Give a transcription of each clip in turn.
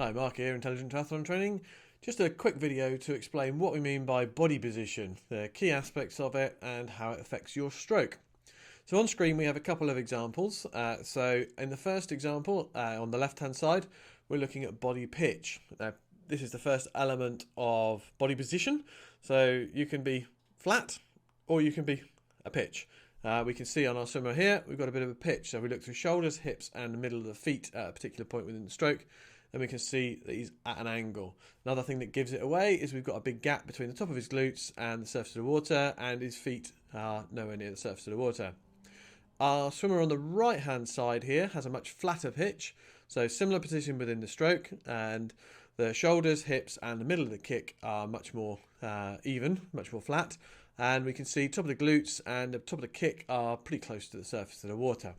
Hi, Mark here, Intelligent Triathlon Training. Just a quick video to explain what we mean by body position, the key aspects of it and how it affects your stroke. So on screen we have a couple of examples. So in the first example, on the left hand side, we're looking at body pitch. This is the first element of body position. So you can be flat or you can be a pitch. We can see on our swimmer here, we've got a bit of a pitch. So we look through shoulders, hips and the middle of the feet at a particular point within the stroke. And we can see that he's at an angle. Another thing that gives it away is we've got a big gap between the top of his glutes and the surface of the water, and his feet are nowhere near the surface of the water. Our swimmer on the right hand side here has a much flatter pitch, so similar position within the stroke, and the shoulders, hips and the middle of the kick are much more even, much more flat, and we can see top of the glutes and the top of the kick are pretty close to the surface of the water.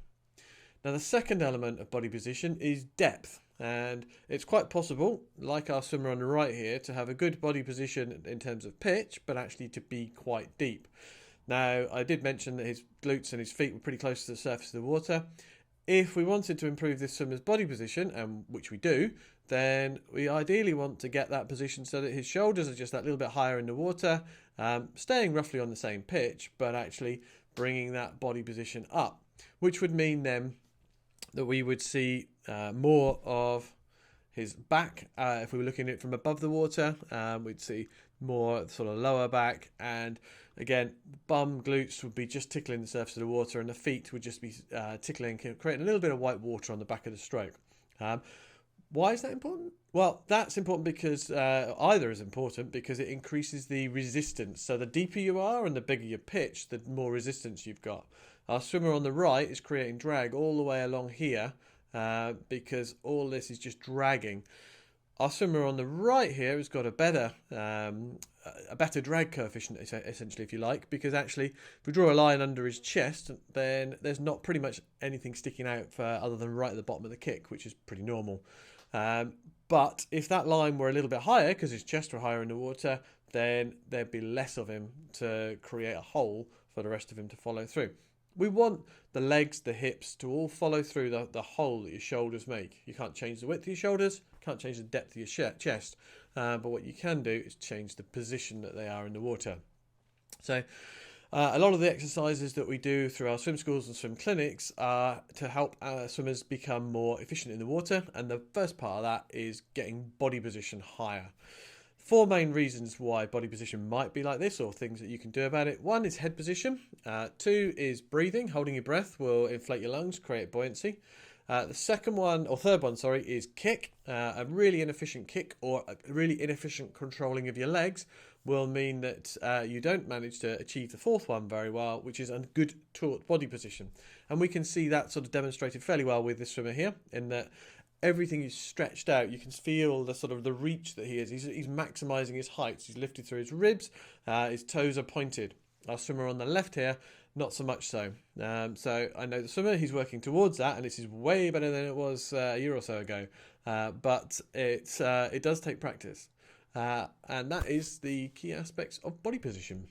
Now the second element of body position is depth, and it's quite possible, like our swimmer on the right here, to have a good body position in terms of pitch, but actually to be quite deep. Now I did mention that his glutes and his feet were pretty close to the surface of the water. If we wanted to improve this swimmer's body position, and which we do, then we ideally want to get that position so that his shoulders are just that little bit higher in the water, staying roughly on the same pitch, but actually bringing that body position up, which would mean then that we would see more of his back. If we were looking at it from above the water, we'd see more sort of lower back, and again bum, glutes would be just tickling the surface of the water, and the feet would just be tickling, creating a little bit of white water on the back of the stroke. Why is that important? Well, that's important because either is important because it increases the resistance. So the deeper you are and the bigger your pitch, the more resistance you've got. Our swimmer on the right is creating drag all the way along here because all this is just dragging. Our swimmer on the right here has got a better drag coefficient, essentially, if you like, because actually if we draw a line under his chest, then there's not pretty much anything sticking out other than right at the bottom of the kick, which is pretty normal. But if that line were a little bit higher, because his chest were higher in the water, then there'd be less of him to create a hole for the rest of him to follow through. We want the legs, the hips to all follow through the hole that your shoulders make. You can't change the width of your shoulders, can't change the depth of your chest, but what you can do is change the position that they are in the water. So a lot of the exercises that we do through our swim schools and swim clinics are to help our swimmers become more efficient in the water, and the first part of that is getting body position higher. Four main reasons why body position might be like this, or things that you can do about it. One is head position. Two is breathing. Holding your breath will inflate your lungs, create buoyancy. The third one, is kick. A really inefficient kick or a really inefficient controlling of your legs will mean that you don't manage to achieve the fourth one very well, which is a good taut body position. And we can see that sort of demonstrated fairly well with this swimmer here, in that everything is stretched out. You can feel the sort of the reach that he is. He's maximising his heights. He's lifted through his ribs. His toes are pointed. Our swimmer on the left here, not so much so. So I know the swimmer, he's working towards that, and this is way better than it was a year or so ago. But it does take practice. And that is the key aspects of body position.